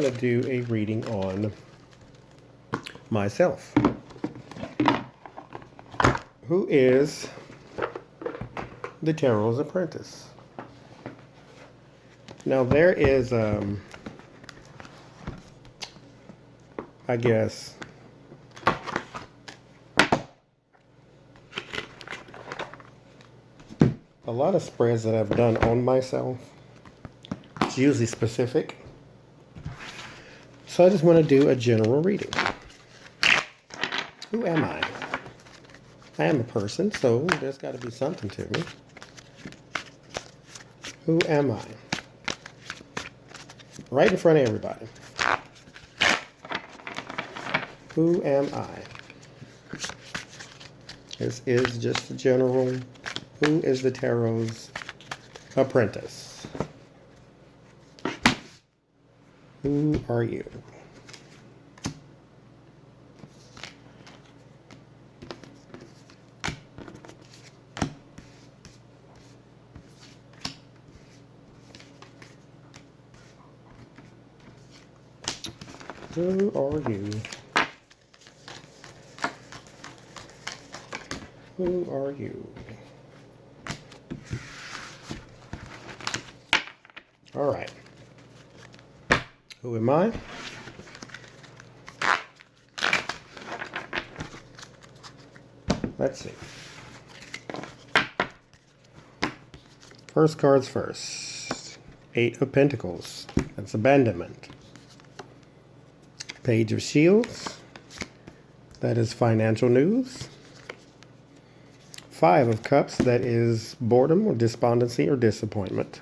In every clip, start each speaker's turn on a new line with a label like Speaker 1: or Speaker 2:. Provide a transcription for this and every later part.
Speaker 1: want to do a reading on myself. Who is the Tarots Apprentice? Now there is, I guess, a lot of spreads that I've done on myself. It's usually specific. So I just want to do a general reading. Who am I? I am a person, so there's got to be something to me. Who am I? Right in front of everybody. Who am I? This is just a general. Who is the Tarots Apprentice? Who are you? Who are you? Who are you? All right. Who am I? Let's see. First cards first. 8 of Pentacles. That's abandonment. Page of Shields. That is financial news. 5 of Cups. That is boredom or despondency or disappointment.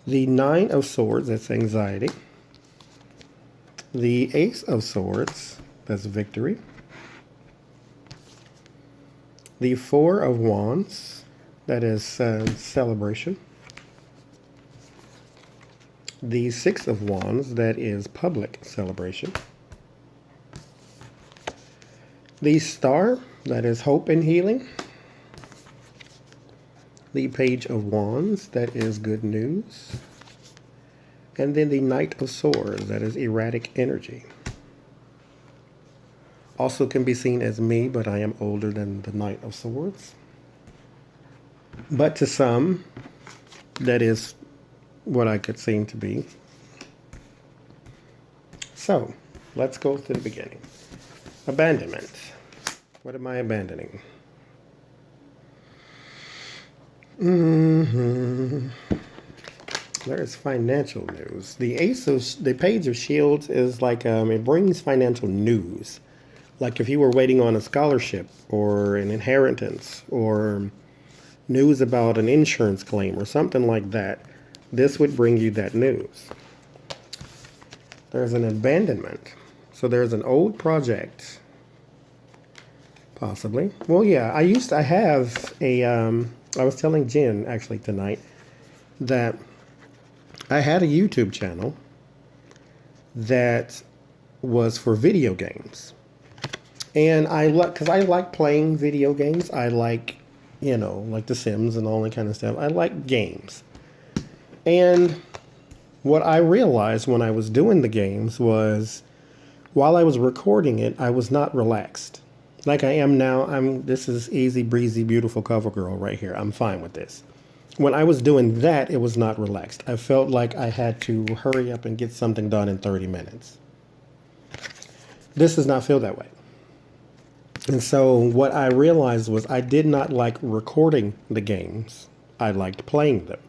Speaker 1: The 9 of Swords. That's anxiety. The Ace of Swords. That's victory. The 4 of Wands. That is celebration. The 6 of Wands, that is public celebration. The Star, that is hope and healing. The Page of Wands, that is good news. And then the Knight of Swords, that is erratic energy. Also can be seen as me, but I am older than the Knight of Swords. But to some, that is what I could seem to be. So, let's go to the beginning. Abandonment. What am I abandoning? There is financial news. The Page of Shields is like, it brings financial news. Like if you were waiting on a scholarship or an inheritance or news about an insurance claim or something like that, this would bring you that news. There's an abandonment. So there's an old project. Possibly. Well, yeah, I have a, I was telling Jen actually tonight that I had a YouTube channel that was for video games. And because I like playing video games. I like, like The Sims and all that kind of stuff. I like games. And what I realized when I was doing the games was while I was recording it, I was not relaxed. Like I am now. This is easy breezy, beautiful cover girl right here. I'm fine with this. When I was doing that, it was not relaxed. I felt like I had to hurry up and get something done in 30 minutes. This does not feel that way. And so what I realized was I did not like recording the games. I liked playing them.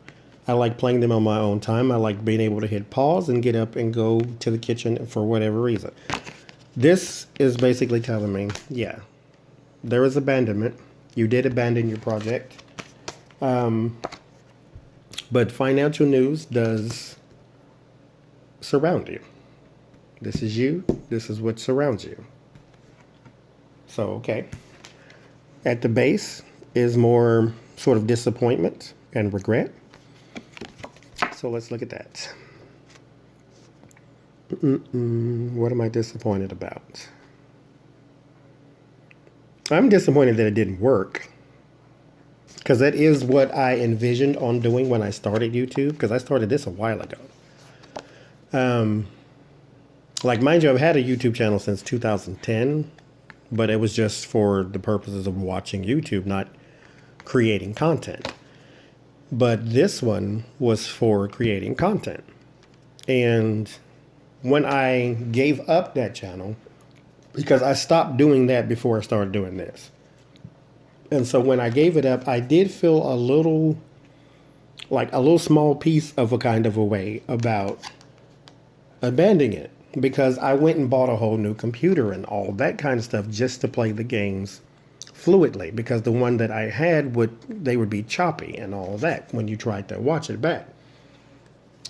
Speaker 1: I like playing them on my own time. I like being able to hit pause and get up and go to the kitchen for whatever reason. This is basically telling me, yeah, there is abandonment. You did abandon your project. But financial news does surround you. This is you. This is what surrounds you. So, okay. At the base is more sort of disappointment and regret. So let's look at that. What am I disappointed about? I'm disappointed that it didn't work. Because that is what I envisioned on doing when I started YouTube. Because I started this a while ago. Like, mind you, I've had a YouTube channel since 2010, but it was just for the purposes of watching YouTube, not creating content. But this one was for creating content. And when I gave up that channel, because I stopped doing that before I started doing this. And so when I gave it up, I did feel a little, like a little small piece of a kind of a way about abandoning it, because I went and bought a whole new computer and all that kind of stuff just to play the games fluidly, because the one that I had they would be choppy and all that when you tried to watch it back.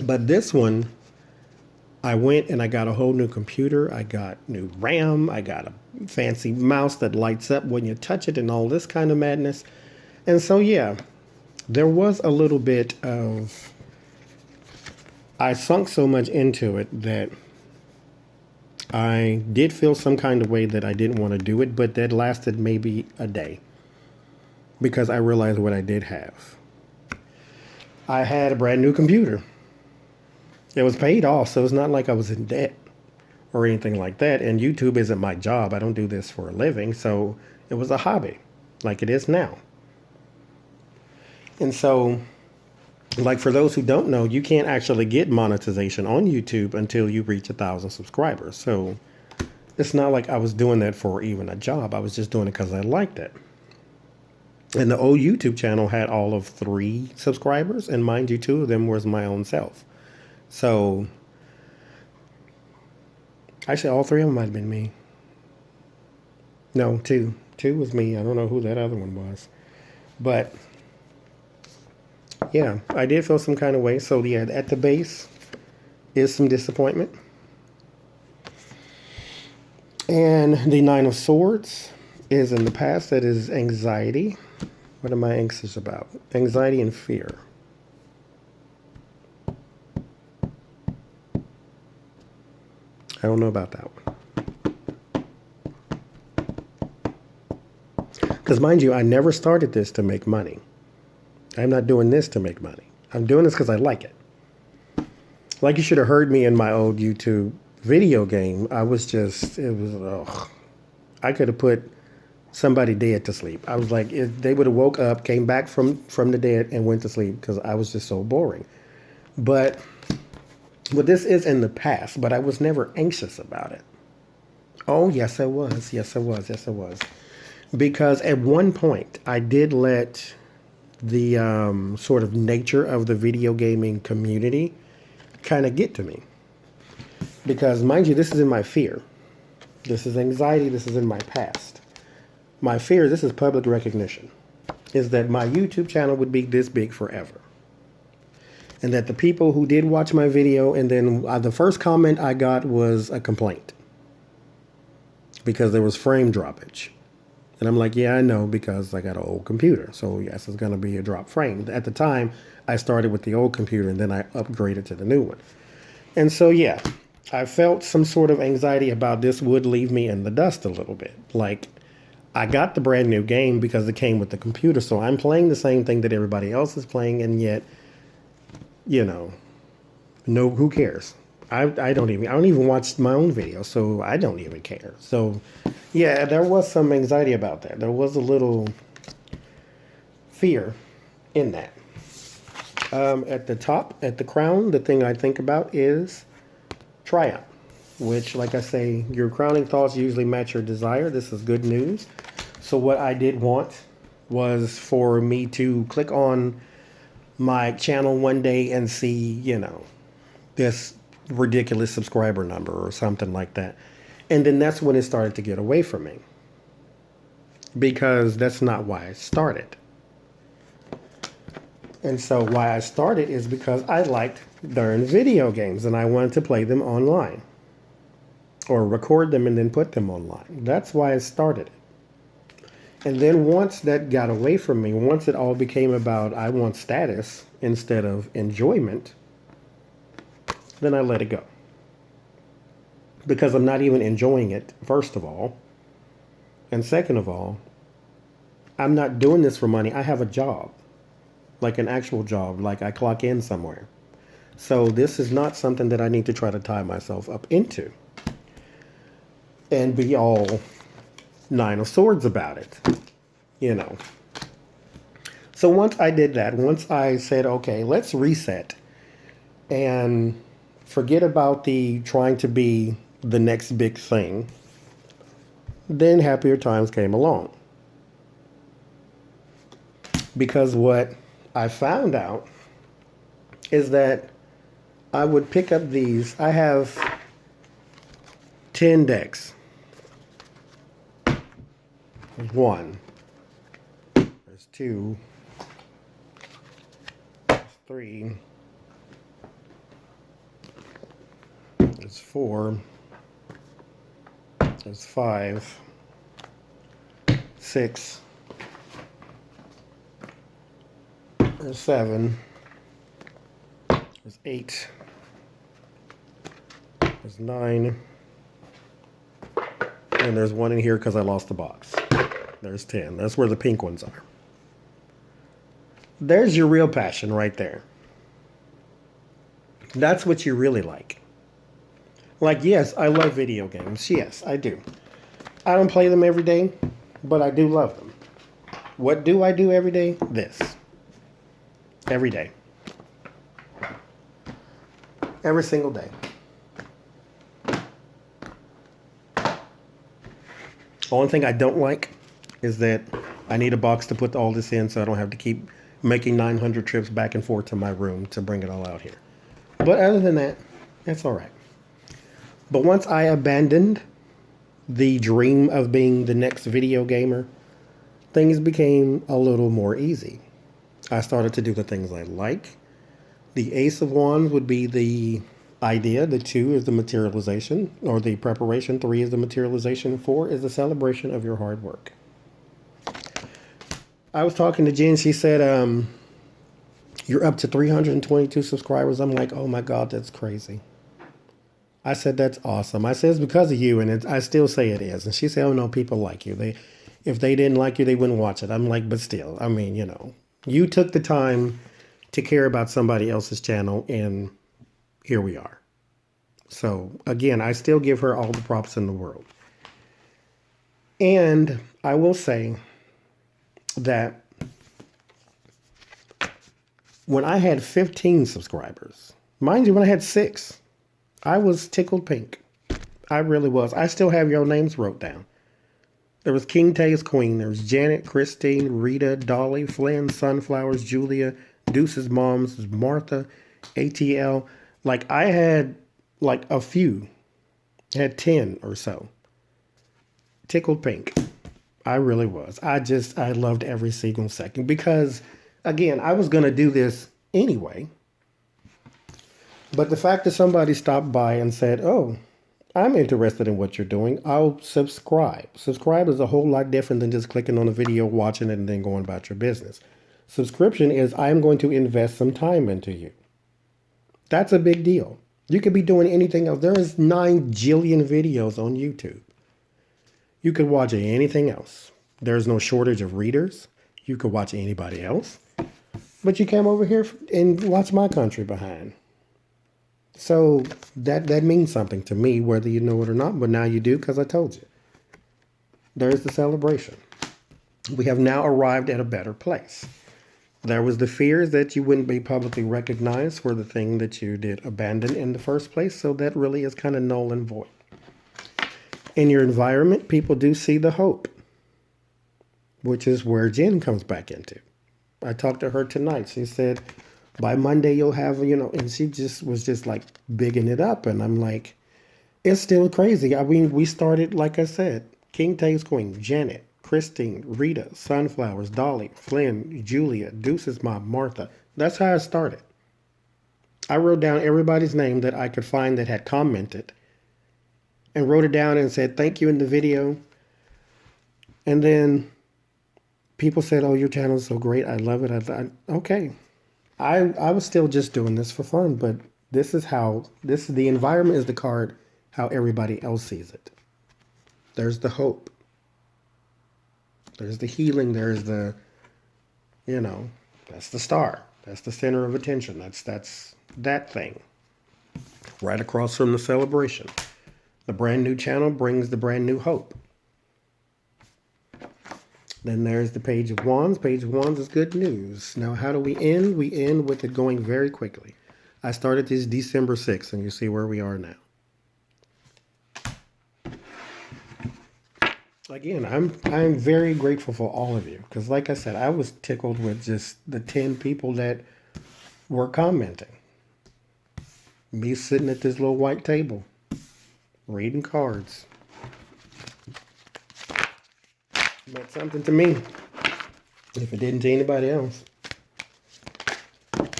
Speaker 1: But this one, I went and I got a whole new computer. I got new RAM. I got a fancy mouse that lights up when you touch it and all this kind of madness. And so, yeah, there was a little bit of, I sunk so much into it that I did feel some kind of way that I didn't want to do it, but that lasted maybe a day because I realized what I did have. I had a brand new computer. It was paid off, so it's not like I was in debt or anything like that. And YouTube isn't my job. I don't do this for a living, so it was a hobby, like it is now. And so, like, for those who don't know, you can't actually get monetization on YouTube until you reach 1,000 subscribers. So it's not like I was doing that for even a job. I was just doing it because I liked it. And the old YouTube channel had all of 3 subscribers, and mind you, 2 of them was my own self. So, actually, all 3 of them might have been me. No, 2. 2 was me. I don't know who that other one was. But, yeah, I did feel some kind of way. So, yeah, at the base is some disappointment. And the 9 of Swords is in the past. That is anxiety. What am I anxious about? Anxiety and fear. I don't know about that one. Because mind you, I never started this to make money. I'm not doing this to make money. I'm doing this because I like it. Like, you should have heard me in my old YouTube video game. I could have put somebody dead to sleep. I was like, if they would have woke up, came back from the dead and went to sleep, because I was just so boring. But this is in the past, but I was never anxious about it. Oh, yes, I was. Yes, I was. Yes, I was. Because at one point, I did let the sort of nature of the video gaming community kind of get to me. Because, mind you, this is in my fear. This is anxiety. This is in my past. My fear, this is public recognition, is that my YouTube channel would be this big forever. And that the people who did watch my video, and then the first comment I got was a complaint because there was frame droppage. And I'm like, yeah, I know, because I got an old computer. So yes, it's going to be a drop frame. At the time, I started with the old computer and then I upgraded to the new one. And so, yeah, I felt some sort of anxiety about this would leave me in the dust a little bit. Like, I got the brand new game because it came with the computer. So I'm playing the same thing that everybody else is playing, and yet, no, who cares? I don't even watch my own videos, so I don't even care. So, yeah, there was some anxiety about that. There was a little fear in that. At the top, at the crown, the thing I think about is triumph, which, like I say, your crowning thoughts usually match your desire. This is good news. So what I did want was for me to click on my channel one day and see, this ridiculous subscriber number or something like that. And then that's when it started to get away from me, because that's not why I started. And so why I started is because I liked darn video games and I wanted to play them online or record them and then put them online. That's why I started it. And then once that got away from me, once it all became about I want status instead of enjoyment, then I let it go. Because I'm not even enjoying it, first of all. And second of all, I'm not doing this for money. I have a job, like an actual job, like I clock in somewhere. So this is not something that I need to try to tie myself up into and be all nine of swords about it, you know. So once I did that, once I said, okay, let's reset and forget about the trying to be the next big thing, then happier times came along. Because what I found out is that I would pick up these. I have 10 decks. There's one. There's two. There's three. There's four. There's five. Six. There's seven. There's eight. There's nine. And there's one in here because I lost the box. There's 10. That's where the pink ones are. There's your real passion right there. That's what you really like. Like, yes, I love video games. Yes, I do. I don't play them every day, but I do love them. What do I do every day? This. Every day. Every single day. Only thing I don't like is that I need a box to put all this in so I don't have to keep making 900 trips back and forth to my room to bring it all out here. But other than that, it's all right. But once I abandoned the dream of being the next video gamer, things became a little more easy. I started to do the things I like. The Ace of Wands would be the idea. The 2 is the materialization or the preparation. 3 is the materialization. 4 is the celebration of your hard work. I was talking to Jen. She said, you're up to 322 subscribers. I'm like, oh my God, that's crazy. I said, that's awesome. I said, it's because of you. And I still say it is. And she said, oh no, people like you. If they didn't like you, they wouldn't watch it. I'm like, but still, I mean, you know, you took the time to care about somebody else's channel, and here we are. So again, I still give her all the props in the world. And I will say that when I had 15 subscribers, mind you, when I had 6, I was tickled pink. I really was. I still have your names wrote down. There was King Tay's Queen. There was Janet, Christine, Rita, Dolly, Flynn, Sunflowers, Julia, Deuce's Moms, Martha, ATL. Like, I had like a few. I had 10 or so. Tickled pink. I really was. I loved every single second because, again, I was going to do this anyway. But the fact that somebody stopped by and said, oh, I'm interested in what you're doing, I'll subscribe. Subscribe is a whole lot different than just clicking on a video, watching it, and then going about your business. Subscription is I'm going to invest some time into you. That's a big deal. You could be doing anything else. There is 9 jillion videos on YouTube. You could watch anything else. There's no shortage of readers. You could watch anybody else. But you came over here and watch my country behind. So that means something to me, whether you know it or not. But now you do, because I told you. There's the celebration. We have now arrived at a better place. There was the fears that you wouldn't be publicly recognized for the thing that you did abandon in the first place. So that really is kind of null and void. In your environment, people do see the hope, which is where Jen comes back into. I talked to her tonight. She said, by Monday, you'll have, and she was just like bigging it up. And I'm like, it's still crazy. I mean, we started, like I said, King Tay's Queen, Janet, Christine, Rita, Sunflowers, Dolly, Flynn, Julia, Deuce's Mom, Martha. That's how I started. I wrote down everybody's name that I could find that had commented and wrote it down and said, thank you in the video. And then people said, oh, your channel is so great. I love it. I thought, okay. I was still just doing this for fun, but the environment is the card, how everybody else sees it. There's the hope. There's the healing. There's the, that's the star. That's the center of attention. That's that thing right across from the celebration. The brand new channel brings the brand new hope. Then there's the Page of Wands. Page of Wands is good news. Now, how do we end? We end with it going very quickly. I started this December 6th, and you see where we are now. Again, I'm very grateful for all of you, because like I said, I was tickled with just the 10 people that were commenting. Me sitting at this little white table, reading cards. It meant something to me, if it didn't to anybody else.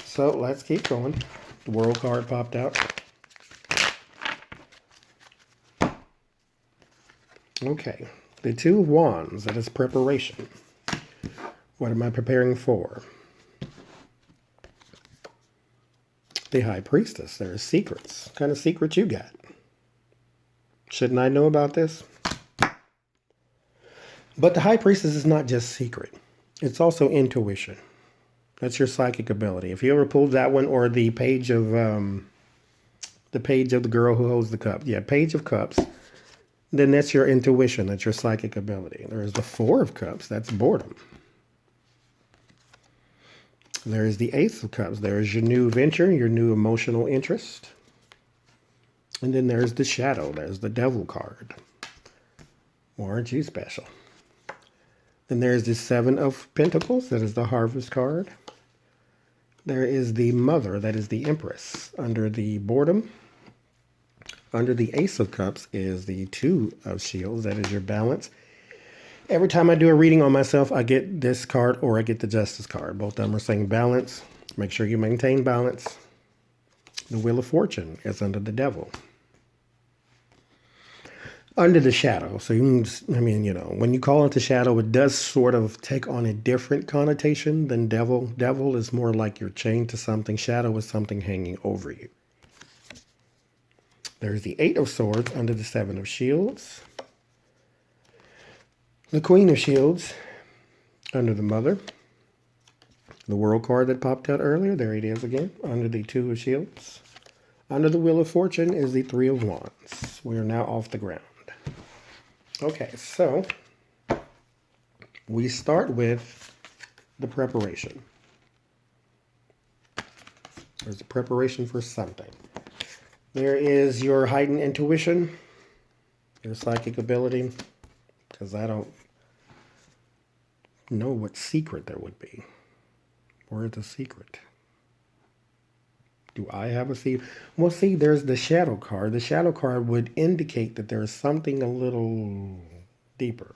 Speaker 1: So let's keep going. The World card popped out. Okay, the Two of Wands, that is preparation. What am I preparing for? The High Priestess, there are secrets. What kind of secrets you got? Shouldn't I know about this? But the High Priestess is not just secret. It's also intuition. That's your psychic ability. If you ever pulled that one, or the page of the girl who holds the cup. Yeah, Page of Cups. Then that's your intuition. That's your psychic ability. There's the Four of Cups. That's boredom. There's the Ace of Cups. There's your new venture, your new emotional interest. And then there's the Shadow. There's the Devil card. Aren't you special? Then there's the Seven of Pentacles. That is the Harvest card. There is the Mother. That is the Empress. Under the boredom. Under the Ace of Cups is the Two of Shields. That is your balance. Every time I do a reading on myself, I get this card or I get the Justice card. Both of them are saying balance. Make sure you maintain balance. The Wheel of Fortune is under the Devil. Under the Shadow. So you can just, when you call it the Shadow, it does sort of take on a different connotation than Devil. Devil is more like you're chained to something. Shadow is something hanging over you. There's the Eight of Swords under the Seven of Shields. The Queen of Shields under the Mother. The World card that popped out earlier, there it is again, under the Two of Shields. Under the Wheel of Fortune is the Three of Wands. We are now off the ground. Okay, so we start with the preparation. There's a preparation for something. There is your heightened intuition, your psychic ability, because I don't know what secret there would be. Where's the secret? Do I have a secret? Well, see, there's the Shadow card. The Shadow card would indicate that there is something a little deeper.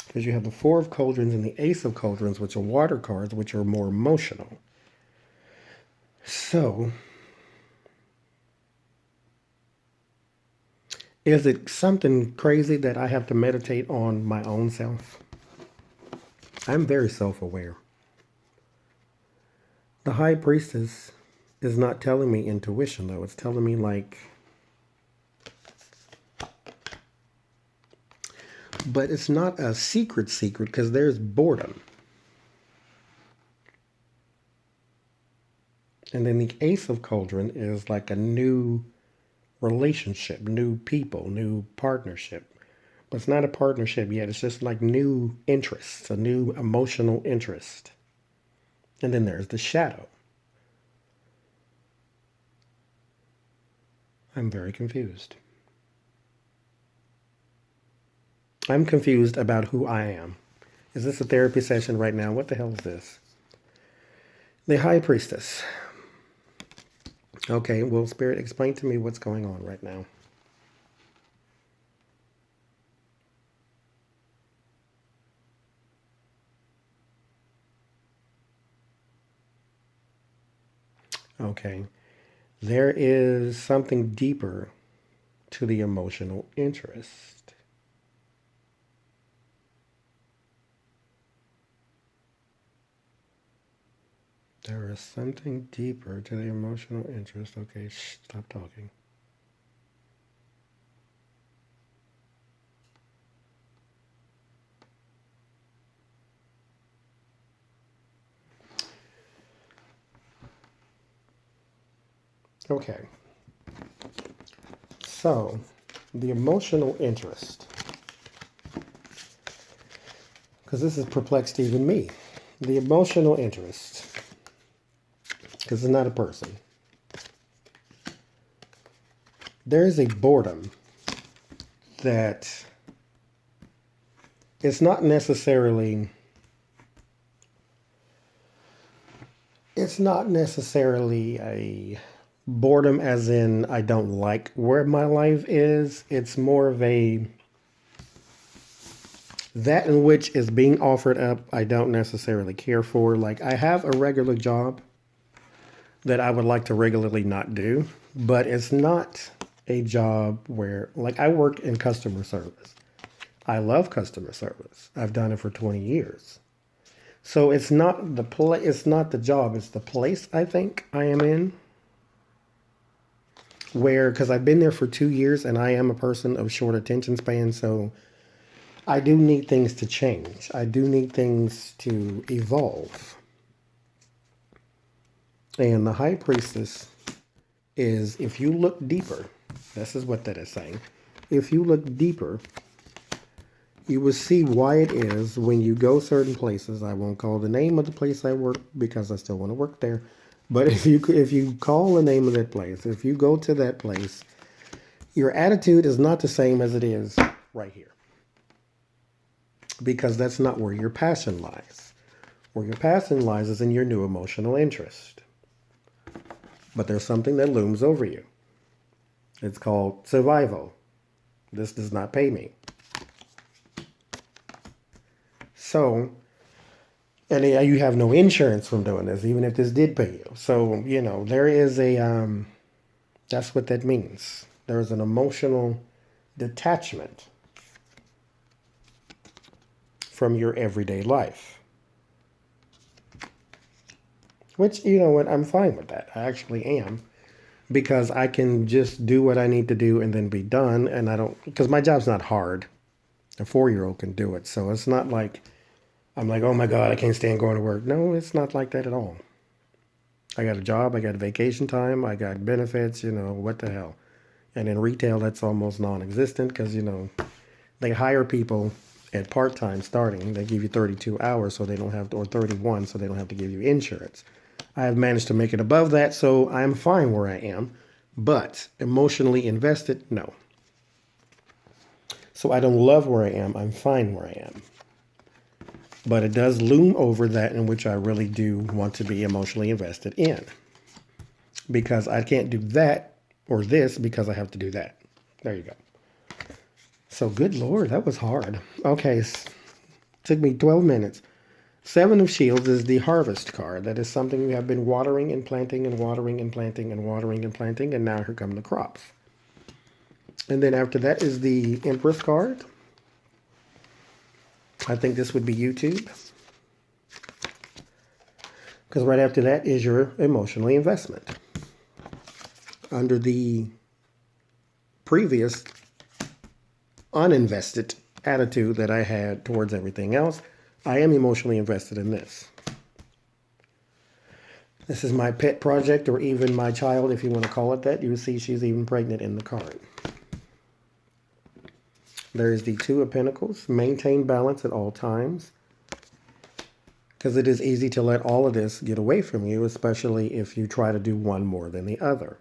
Speaker 1: Because you have the Four of Cauldrons and the Ace of Cauldrons, which are water cards, which are more emotional. So, is it something crazy that I have to meditate on my own self? I'm very self-aware. The High Priestess is not telling me intuition, though. It's telling me, like... But it's not a secret because there's boredom. And then the Ace of Cauldron is like a new relationship, new people, new partnership. But it's not a partnership yet. It's just like new interests, a new emotional interest. And then there's the Shadow. I'm very confused. I'm confused about who I am. Is this a therapy session right now? What the hell is this? The High Priestess. Okay, well, Spirit, explain to me what's going on right now. Okay. There is something deeper to the emotional interest. There is something deeper to the emotional interest. Okay, stop talking. Okay. So, the emotional interest. Because this has perplexed even me. The emotional interest. Because it's not a person. There is a boredom that it's not necessarily a boredom as in I don't like where my life is. It's more of a that in which is being offered up I don't necessarily care for. Like I have a regular job that I would like to regularly not do, but it's not a job where like I work in customer service. I love customer service. I've done it for 20 years. So it's not it's not the job, it's the place I think I am in where cuz I've been there for 2 years and I am a person of short attention span, so I do need things to change. I do need things to evolve. And the high priestess is if you look deeper, this is what that is saying. If you look deeper, you will see why it is when you go certain places. I won't call the name of the place I work because I still want to work there. But if you call the name of that place, if you go to that place, your attitude is not the same as it is right here. Because that's not where your passion lies. Where your passion lies is in your new emotional interest. But there's something that looms over you. It's called survival. This does not pay me. So, and you have no insurance from doing this, even if this did pay you. So, there is that's what that means. There's an emotional detachment from your everyday life. Which, you know what, I'm fine with that. I actually am. Because I can just do what I need to do and then be done. And I don't, because my job's not hard. A 4-year-old can do it. So it's not like, I'm like, oh my God, I can't stand going to work. No, it's not like that at all. I got a job, I got vacation time, I got benefits, what the hell. And in retail, that's almost non-existent because, they hire people at part-time starting. They give you 32 hours so they don't have to, or 31 so they don't have to give you insurance. I have managed to make it above that, so I'm fine where I am. But emotionally invested, no. So I don't love where I am. I'm fine where I am. But it does loom over that in which I really do want to be emotionally invested in. Because I can't do that or this because I have to do that. There you go. So good Lord, that was hard. Okay, took me 12 minutes. 7 of Shields is the harvest card. That is something you have been watering and planting and watering and planting and watering and planting, and now here come the crops. And then after that is the Empress card. I think this would be YouTube. Because right after that is your emotionally investment. Under the previous uninvested attitude that I had towards everything else, I am emotionally invested in this. This is my pet project, or even my child, if you want to call it that. You will see she's even pregnant in the card. There is the 2 of Pentacles. Maintain balance at all times. Because it is easy to let all of this get away from you, especially if you try to do one more than the other.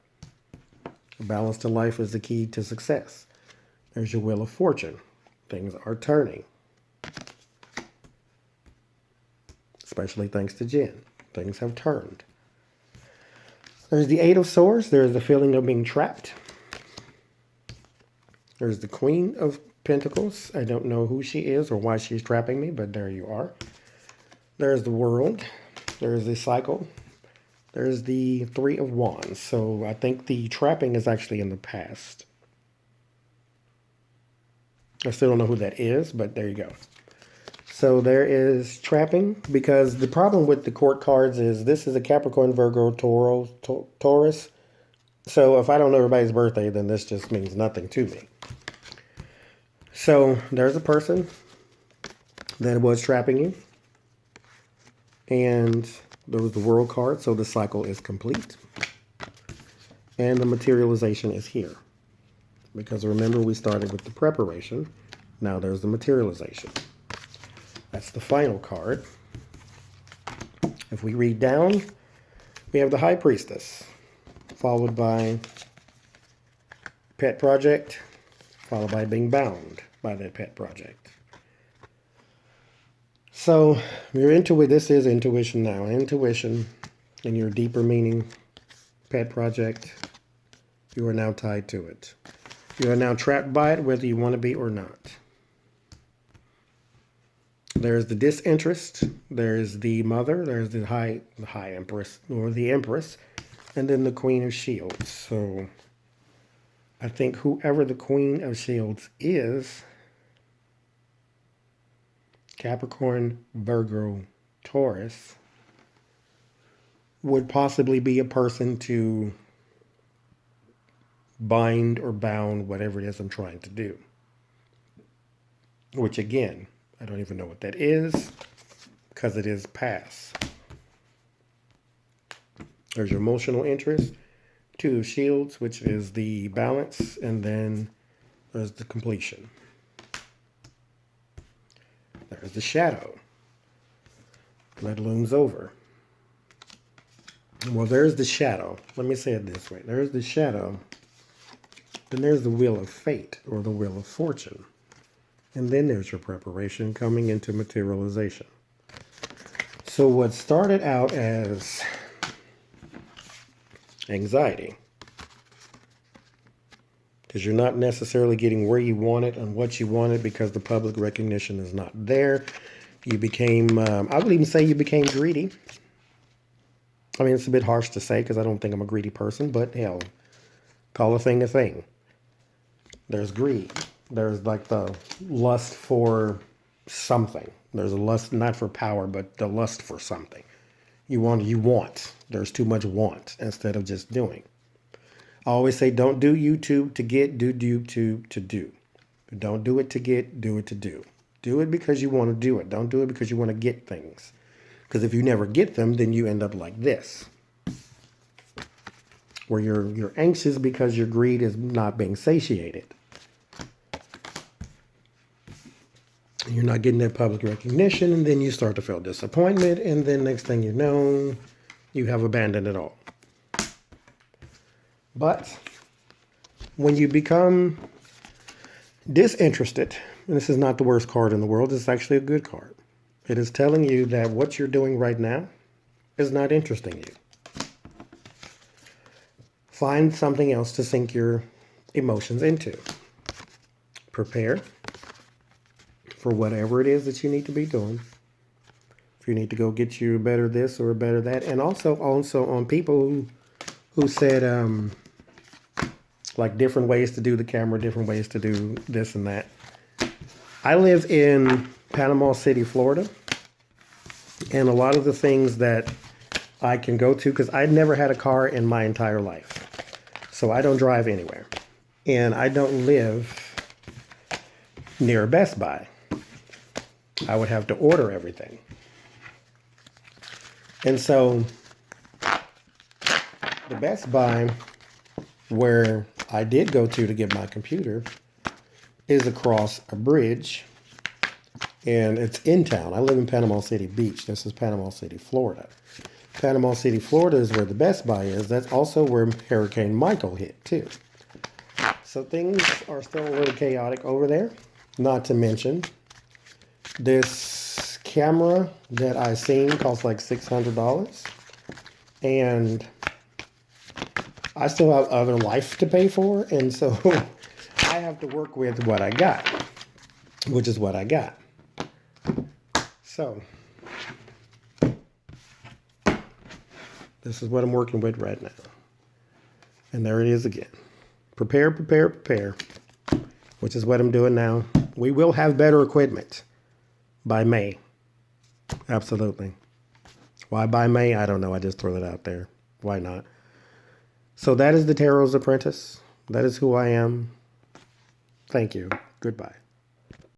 Speaker 1: Balance to life is the key to success. There's your Wheel of Fortune. Things are turning. Especially thanks to Jen. Things have turned. There's the 8 of Swords. There's the feeling of being trapped. There's the Queen of Pentacles. I don't know who she is or why she's trapping me, but there you are. There's the World. There's the Cycle. There's the 3 of Wands. So I think the trapping is actually in the past. I still don't know who that is, but there you go. So there is trapping, because the problem with the court cards is this is a Capricorn, Virgo, Taurus. So if I don't know everybody's birthday, then this just means nothing to me. So there's a person that was trapping you. And there was the World card, so the cycle is complete. and the materialization is here. Because remember, we started with the preparation. Now there's the materialization. That's the final card. If we read down, we have the High Priestess, followed by Pet Project, followed by being bound by that pet project. So your intuition, this is intuition now. Intuition and your deeper meaning, pet project, you are now tied to it. You are now trapped by it, whether you want to be or not. There's the disinterest, there's the mother, there's the high empress, or the empress, and then the Queen of Shields. So I think whoever the Queen of Shields is, Capricorn, Virgo, Taurus, would possibly be a person to bind or bound whatever it is I'm trying to do. Which again, I don't even know what that is because it is past. There's your emotional interest, Two of Shields, which is the balance, and then there's the completion. There's the shadow that looms over. Well, there's the shadow. Let me say it this way. There's the shadow. Then there's the wheel of fate or the wheel of fortune. And then there's your preparation coming into materialization. So what started out as anxiety, because you're not necessarily getting where you want it and what you wanted because the public recognition is not there. You became, I would even say you became greedy. I mean, it's a bit harsh to say because I don't think I'm a greedy person, but hell, call a thing a thing. There's greed. There's like the lust for something. There's a lust, not for power, but the lust for something. You want. There's too much want instead of just doing. I always say, don't do YouTube to get, do YouTube to do. Don't do it to get, do it to do. Do it because you want to do it. Don't do it because you want to get things. Because if you never get them, then you end up like this. Where you're anxious because your greed is not being satiated. You're not getting that public recognition, and then you start to feel disappointment, and then next thing you know, you have abandoned it all. But when you become disinterested, and this is not the worst card in the world, it's actually a good card. It is telling you that what you're doing right now is not interesting you. Find something else to sink your emotions into. Prepare for whatever it is that you need to be doing. If you need to go get you a better this or a better that. And also on people who said like different ways to do the camera, different ways to do this and that. I live in Panama City, Florida. And a lot of the things that I can go to, because I'd never had a car in my entire life. So I don't drive anywhere. And I don't live near a Best Buy. I would have to order everything. And so the Best Buy where I did go to get my computer is across a bridge, and it's in town. I live in Panama City Beach. This is Panama City, Florida. Panama City, Florida is where the Best Buy is. That's also where Hurricane Michael hit too. So things are still a little chaotic over there. Not to mention, this camera that I seen costs like $600, and I still have other life to pay for, and so I have to work with what I got, which is what I got. So this is what I'm working with right now. And there it is again. Prepare, which is what I'm doing now. We will have better equipment by May. Absolutely. Why by May? I don't know. I just throw that out there. Why not? So that is the Tarots Apprentice. That is who I am. Thank you. Goodbye.